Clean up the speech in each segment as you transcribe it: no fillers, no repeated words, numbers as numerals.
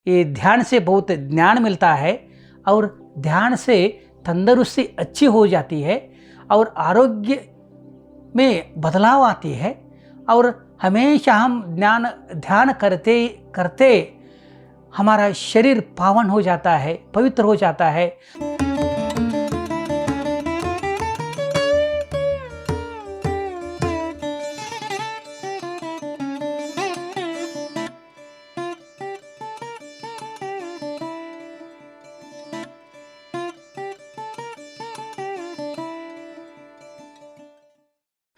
ये ध्यान से बहुत ज्ञान मिलता है और ध्यान से तंदुरुस्ती अच्छी हो जाती है और आरोग्य में बदलाव आती है और हमेशा हम ध्यान करते करते हमारा शरीर पावन हो जाता है, पवित्र हो जाता है।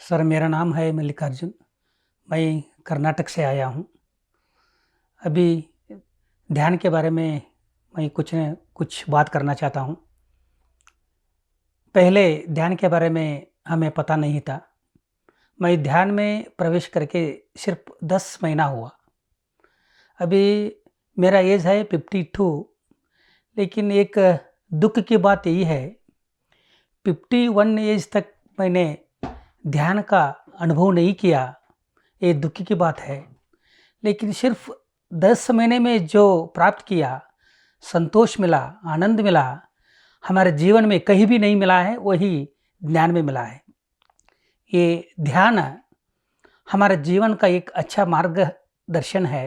सर, मेरा नाम है मल्लिकार्जुन। मैं कर्नाटक से आया हूँ। अभी ध्यान के बारे में मैं कुछ बात करना चाहता हूँ। पहले ध्यान के बारे में हमें पता नहीं था। मैं ध्यान में प्रवेश करके सिर्फ 10 महीना हुआ। अभी मेरा एज है 52, लेकिन एक दुख की बात यही है, 51 एज तक मैंने ध्यान का अनुभव नहीं किया। ये दुख की बात है, लेकिन सिर्फ 10 महीने में जो प्राप्त किया, संतोष मिला, आनंद मिला, हमारे जीवन में कहीं भी नहीं मिला है, वही ध्यान में मिला है। ये ध्यान हमारे जीवन का एक अच्छा मार्गदर्शन है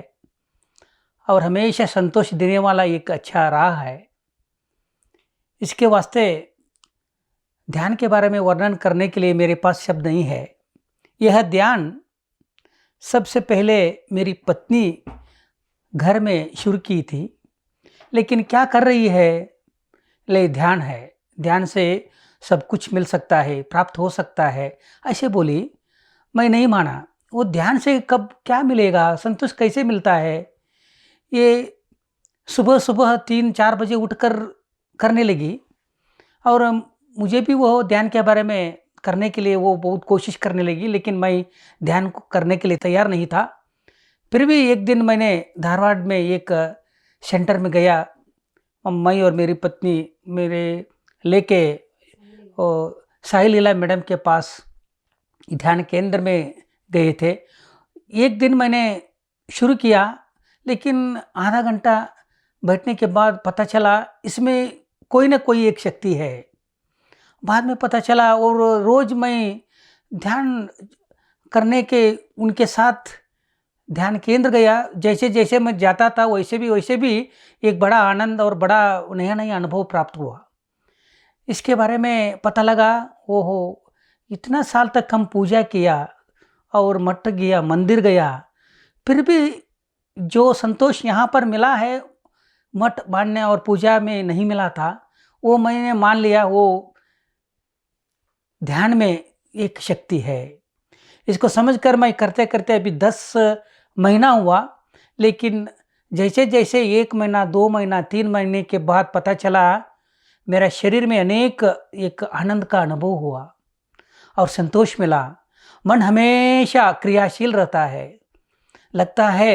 और हमेशा संतोष देने वाला एक अच्छा राह है। इसके वास्ते ध्यान के बारे में वर्णन करने के लिए मेरे पास शब्द नहीं है। यह ध्यान सबसे पहले मेरी पत्नी घर में शुरू की थी, लेकिन क्या कर रही है, ले ध्यान है, ध्यान से सब कुछ मिल सकता है, प्राप्त हो सकता है, ऐसे बोली। मैं नहीं माना। वो ध्यान से कब क्या मिलेगा, संतोष कैसे मिलता है। ये सुबह सुबह 3-4 बजे उठकर करने लगी और मुझे भी वो ध्यान के बारे में करने के लिए वो बहुत कोशिश करने लगी, लेकिन मैं ध्यान को करने के लिए तैयार नहीं था। फिर भी एक दिन मैंने धारवाड़ में एक सेंटर में गया। मैं और मेरी पत्नी मेरे लेके साई लीला मैडम के पास ध्यान केंद्र में गए थे। एक दिन मैंने शुरू किया, लेकिन आधा घंटा बैठने के बाद पता चला इसमें कोई ना कोई एक शक्ति है। बाद में पता चला, और रोज़ मैं ध्यान करने के उनके साथ ध्यान केंद्र गया। जैसे जैसे मैं जाता था वैसे भी एक बड़ा आनंद और बड़ा नया नया अनुभव प्राप्त हुआ। इसके बारे में पता लगा, ओहो, इतना साल तक हम पूजा किया और मठ गया, मंदिर गया, फिर भी जो संतोष यहाँ पर मिला है मठ बांधने और पूजा में नहीं मिला था। वो मैंने मान लिया, वो ध्यान में एक शक्ति है। इसको समझकर मैं करते करते अभी 10 महीना हुआ, लेकिन जैसे जैसे 1 महीना, 2 महीना, 3 महीने के बाद पता चला मेरा शरीर में एक आनंद का अनुभव हुआ और संतोष मिला। मन हमेशा क्रियाशील रहता है। लगता है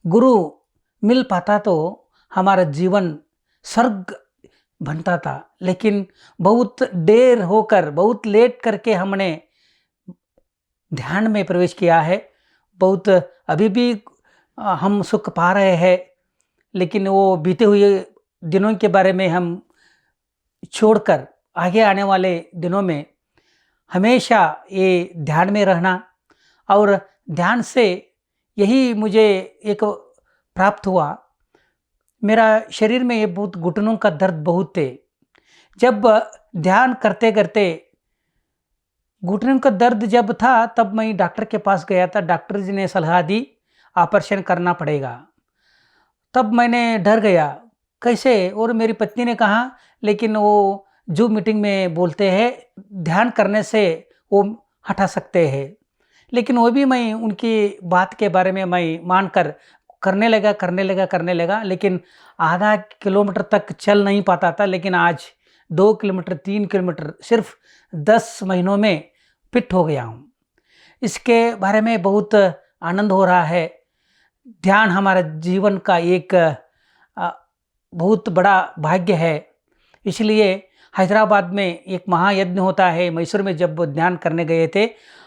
गुरु मिल पाता तो हमारा जीवन स्वर्ग बनता था, लेकिन बहुत देर होकर, बहुत लेट करके हमने ध्यान में प्रवेश किया है। बहुत अभी भी हम सुख पा रहे हैं, लेकिन वो बीते हुए दिनों के बारे में हम छोड़कर आगे आने वाले दिनों में हमेशा ये ध्यान में रहना, और ध्यान से यही मुझे एक प्राप्त हुआ। मेरा शरीर में ये बहुत घुटनों का दर्द बहुत थे। जब ध्यान करते करते घुटनों का दर्द जब था, तब मैं डॉक्टर के पास गया था। डॉक्टर जी ने सलाह दी ऑपरेशन करना पड़ेगा। तब मैंने डर गया, कैसे। और मेरी पत्नी ने कहा, लेकिन वो जूम मीटिंग में बोलते हैं ध्यान करने से वो हटा सकते हैं। लेकिन वो भी मैं उनकी बात के बारे में मैं मानकर करने लगा, लेकिन आधा किलोमीटर तक चल नहीं पाता था। लेकिन आज 2 किलोमीटर, 3 किलोमीटर सिर्फ 10 महीनों में फिट हो गया हूँ। इसके बारे में बहुत आनंद हो रहा है। ध्यान हमारे जीवन का एक बहुत बड़ा भाग्य है। इसलिए हैदराबाद में एक महायज्ञ होता है। मैसूर में जब ध्यान करने गए थे,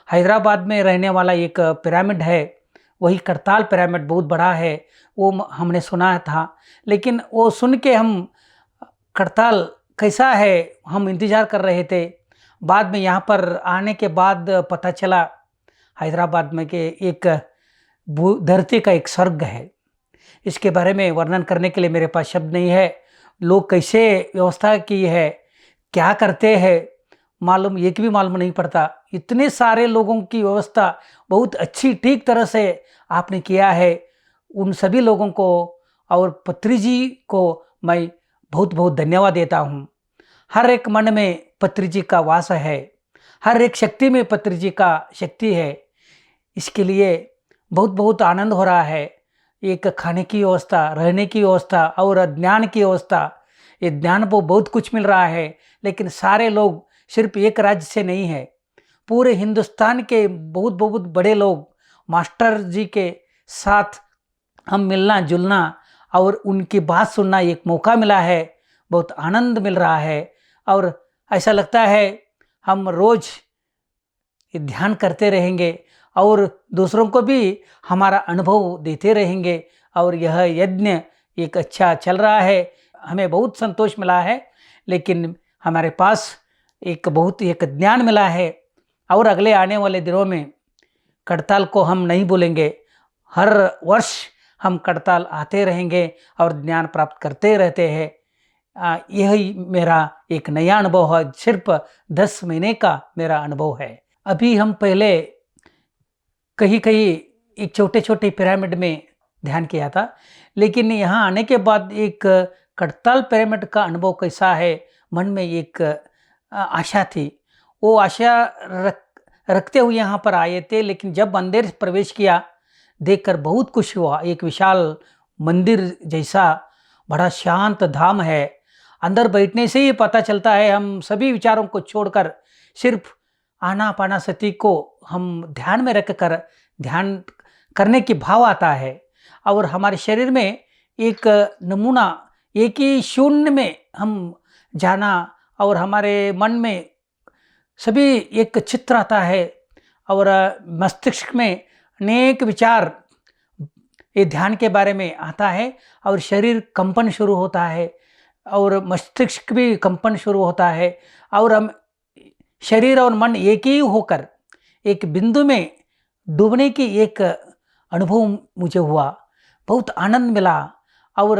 हैदराबाद में रहने वाला एक पिरामिड है, वही करताल पिरामिड बहुत बड़ा है, वो हमने सुना था, लेकिन वो सुन के हम करताल कैसा है हम इंतज़ार कर रहे थे। बाद में यहाँ पर आने के बाद पता चला हैदराबाद में कि एक धरती का एक स्वर्ग है। इसके बारे में वर्णन करने के लिए मेरे पास शब्द नहीं है। लोग कैसे व्यवस्था की है, क्या करते हैं, मालूम एक भी मालूम नहीं पड़ता। इतने सारे लोगों की व्यवस्था बहुत अच्छी ठीक तरह से आपने किया है। उन सभी लोगों को और पत्री जी को मैं बहुत बहुत धन्यवाद देता हूँ। हर एक मन में पत्री जी का वास है, हर एक शक्ति में पत्री जी का शक्ति है। इसके लिए बहुत बहुत आनंद हो रहा है। एक खाने की व्यवस्था, रहने की व्यवस्था और ज्ञान की व्यवस्था, ये ज्ञान को बहुत कुछ मिल रहा है। लेकिन सारे लोग सिर्फ एक राज्य से नहीं है, पूरे हिंदुस्तान के बहुत बहुत बड़े लोग मास्टर जी के साथ हम मिलना जुलना और उनकी बात सुनना एक मौका मिला है। बहुत आनंद मिल रहा है और ऐसा लगता है हम रोज ध्यान करते रहेंगे और दूसरों को भी हमारा अनुभव देते रहेंगे। और यह यज्ञ एक अच्छा चल रहा है, हमें बहुत संतोष मिला है। लेकिन हमारे पास एक ज्ञान मिला है और अगले आने वाले दिनों में करताल को हम नहीं भूलेंगे। हर वर्ष हम करताल आते रहेंगे और ज्ञान प्राप्त करते रहते हैं। यही मेरा एक नया अनुभव है, सिर्फ 10 महीने का मेरा अनुभव है। अभी हम पहले कहीं कहीं एक छोटे छोटे पिरामिड में ध्यान किया था, लेकिन यहाँ आने के बाद एक करताल पिरामिड का अनुभव कैसा है, मन में एक आशा थी। वो आशा रखते हुए यहाँ पर आए थे, लेकिन जब अंदर प्रवेश किया देखकर बहुत खुश हुआ। एक विशाल मंदिर जैसा बड़ा शांत धाम है। अंदर बैठने से ही पता चलता है हम सभी विचारों को छोड़कर सिर्फ आनापानासति को हम ध्यान में रखकर ध्यान करने की भाव आता है और हमारे शरीर में एक नमूना, एक ही शून्य में हम जाना और हमारे मन में सभी एक चित्र आता है और मस्तिष्क में अनेक विचार ये ध्यान के बारे में आता है और शरीर कंपन शुरू होता है और मस्तिष्क भी कंपन शुरू होता है और हम शरीर और मन एक ही होकर एक बिंदु में डूबने की एक अनुभव मुझे हुआ। बहुत आनंद मिला और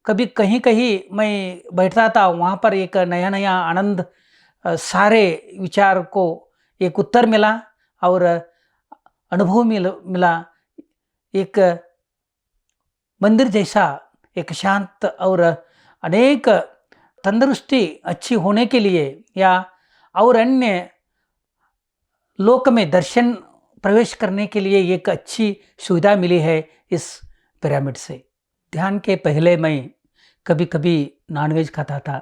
कभी कहीं कहीं मैं बैठता था, वहाँ पर एक नया नया आनंद, सारे विचार को एक उत्तर मिला और अनुभव मिला। एक मंदिर जैसा एक शांत और अनेक तंदुरुस्ती अच्छी होने के लिए या और अन्य लोक में दर्शन प्रवेश करने के लिए एक अच्छी सुविधा मिली है इस पिरामिड से। ध्यान के पहले मैं कभी कभी नॉनवेज खाता था,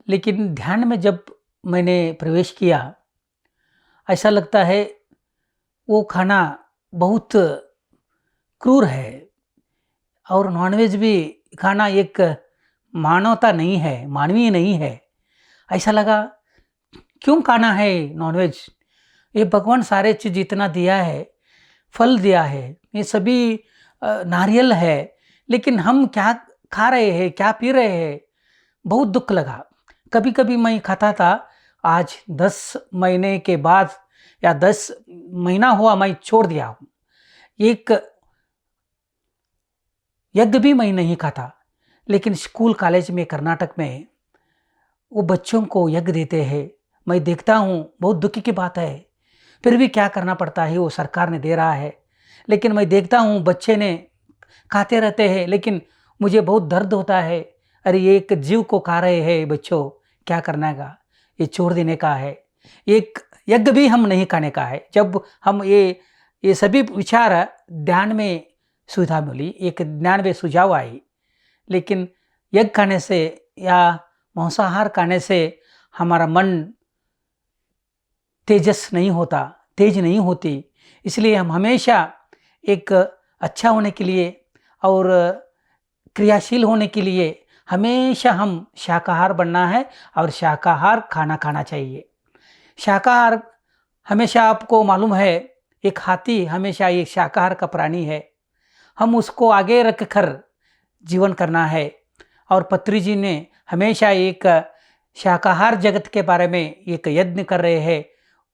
लेकिन ध्यान में जब मैंने प्रवेश किया ऐसा लगता है वो खाना बहुत क्रूर है और नॉनवेज भी खाना एक मानवता नहीं है, मानवीय नहीं है। ऐसा लगा क्यों खाना है नॉनवेज, ये भगवान सारे चीज़ इतना दिया है, फल दिया है, ये सभी नारियल है, लेकिन हम क्या खा रहे हैं, क्या पी रहे हैं। बहुत दुख लगा। कभी कभी मैं खाता था, आज 10 महीने के बाद या 10 महीना हुआ मैं छोड़ दिया हूँ। एक यज्ञ भी मैं नहीं खाता, लेकिन स्कूल कॉलेज में कर्नाटक में वो बच्चों को यज्ञ देते हैं, मैं देखता हूँ, बहुत दुख की बात है। फिर भी क्या करना पड़ता है, वो सरकार ने दे रहा है। लेकिन मैं देखता हूँ बच्चे ने खाते रहते हैं, लेकिन मुझे बहुत दर्द होता है। अरे ये एक जीव को खा रहे हैं बच्चों, क्या करना का, ये छोड़ देने का है। एक यज्ञ भी हम नहीं खाने का है। जब हम ये सभी विचार ध्यान में सुविधा मिली, एक ज्ञान में सुझाव आई, लेकिन यज्ञ खाने से या मांसाहार खाने से हमारा मन तेजस नहीं होता, तेज नहीं होती। इसलिए हम हमेशा एक अच्छा होने के लिए और क्रियाशील होने के लिए हमेशा हम शाकाहार बनना है और शाकाहार खाना खाना चाहिए। शाकाहार हमेशा आपको मालूम है एक हाथी हमेशा एक शाकाहार का प्राणी है, हम उसको आगे रख कर जीवन करना है। और पत्री जी ने हमेशा एक शाकाहार जगत के बारे में एक यज्ञ कर रहे हैं,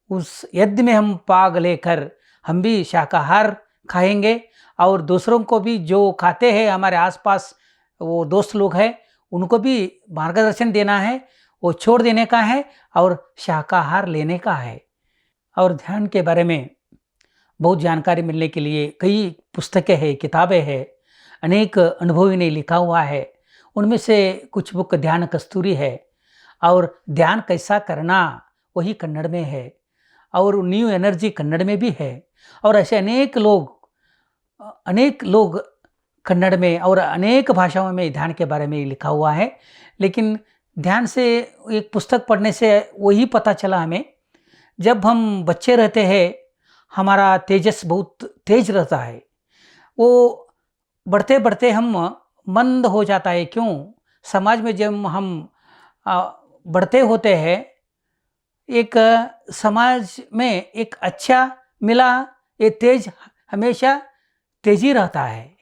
उस यज्ञ में हम भाग लेकर हम भी शाकाहार खाएंगे और दूसरों को भी जो खाते हैं हमारे आसपास वो दोस्त लोग हैं उनको भी मार्गदर्शन देना है, वो छोड़ देने का है और शाकाहार लेने का है। और ध्यान के बारे में बहुत जानकारी मिलने के लिए कई पुस्तकें हैं, किताबें हैं, अनेक अनुभवी ने लिखा हुआ है। उनमें से कुछ बुक ध्यान कस्तूरी है और ध्यान कैसा करना वही कन्नड़ में है और न्यू एनर्जी कन्नड़ में भी है। और ऐसे अनेक लोग कन्नड़ में और अनेक भाषाओं में ध्यान के बारे में लिखा हुआ है। लेकिन ध्यान से एक पुस्तक पढ़ने से वही पता चला हमें, जब हम बच्चे रहते हैं हमारा तेजस बहुत तेज रहता है, वो बढ़ते बढ़ते हम मंद हो जाता है। क्यों? समाज में जब हम बढ़ते होते हैं, एक समाज में एक अच्छा मिला, ये तेज हमेशा तेजी रहता है।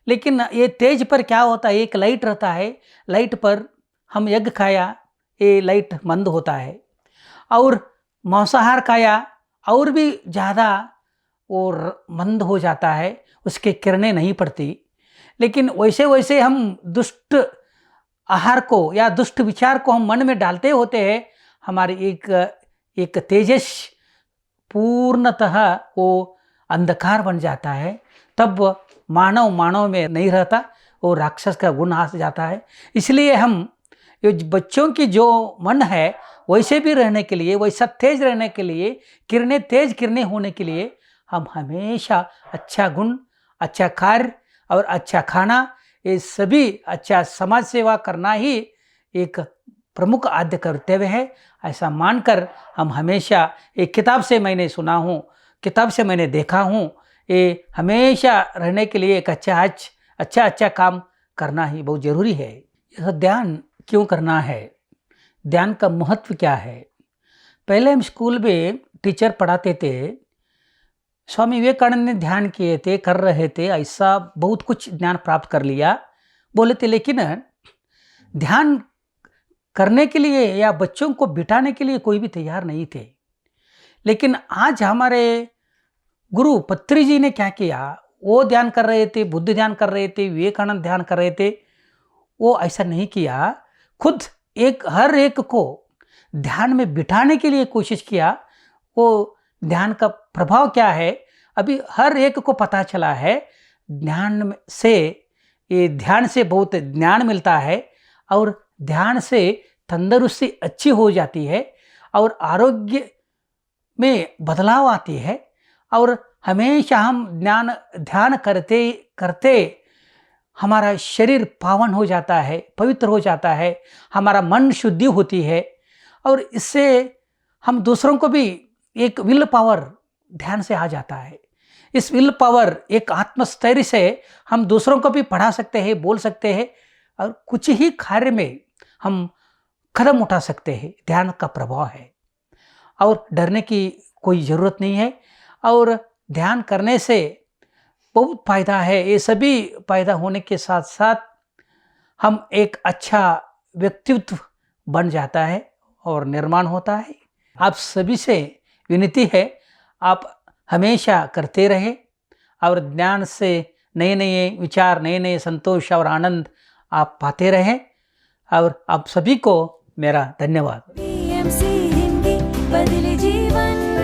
लेकिन ये तेज पर क्या होता है, एक लाइट रहता है, लाइट पर हम एग खाया, ये लाइट मंद होता है। और मांसाहार खाया और भी ज़्यादा वो मंद हो जाता है, उसके किरणें नहीं पड़ती। लेकिन वैसे वैसे हम दुष्ट आहार को या दुष्ट विचार को हम मन में डालते होते हैं, हमारी एक तेजस पूर्णतः वो अंधकार बन जाता है। तब मानव में नहीं रहता, वो राक्षस का गुण आ जाता है। इसलिए हम ये बच्चों की जो मन है वैसे भी रहने के लिए, वैसा तेज रहने के लिए, तेज किरणें होने के लिए हम हमेशा अच्छा गुण, अच्छा कार्य और अच्छा खाना, ये सभी अच्छा समाज सेवा करना ही एक प्रमुख आद्य कर्तव्य है। ऐसा मानकर हम हमेशा, एक किताब से मैंने सुना हूँ, किताब से मैंने देखा हूँ, ये हमेशा रहने के लिए एक अच्छा काम करना ही बहुत ज़रूरी है। यह ध्यान क्यों करना है, ध्यान का महत्व क्या है? पहले हम स्कूल में टीचर पढ़ाते थे, स्वामी विवेकानंद ने ध्यान किए थे, कर रहे थे, ऐसा बहुत कुछ ज्ञान प्राप्त कर लिया बोले थे। लेकिन ध्यान करने के लिए या बच्चों को बिठाने के लिए कोई भी तैयार नहीं थे। लेकिन आज हमारे गुरु पत्री जी ने क्या किया, वो ध्यान कर रहे थे, बुद्ध ध्यान कर रहे थे, विवेकानंद ध्यान कर रहे थे, वो ऐसा नहीं किया, खुद हर एक को ध्यान में बिठाने के लिए कोशिश किया। वो ध्यान का प्रभाव क्या है अभी हर एक को पता चला है। ध्यान से बहुत ज्ञान मिलता है और ध्यान से तंदुरुस्ती अच्छी हो जाती है और आरोग्य में बदलाव आती है। और हमेशा हम ध्यान करते करते हमारा शरीर पावन हो जाता है, पवित्र हो जाता है, हमारा मन शुद्धि होती है। और इससे हम दूसरों को भी एक विल पावर ध्यान से आ जाता है। इस विल पावर, एक आत्मस्थैर्य से हम दूसरों को भी पढ़ा सकते हैं, बोल सकते हैं और कुछ ही कार्य में हम कदम उठा सकते हैं। ध्यान का प्रभाव है और डरने की कोई ज़रूरत नहीं है। और ध्यान करने से बहुत फायदा है। ये सभी फायदा होने के साथ साथ हम एक अच्छा व्यक्तित्व बन जाता है और निर्माण होता है। आप सभी से विनती है, आप हमेशा करते रहे और ज्ञान से नए नए विचार, नए नए संतोष और आनंद आप पाते रहें। और आप सभी को मेरा धन्यवाद। PMC हिंदी बदले जीवन।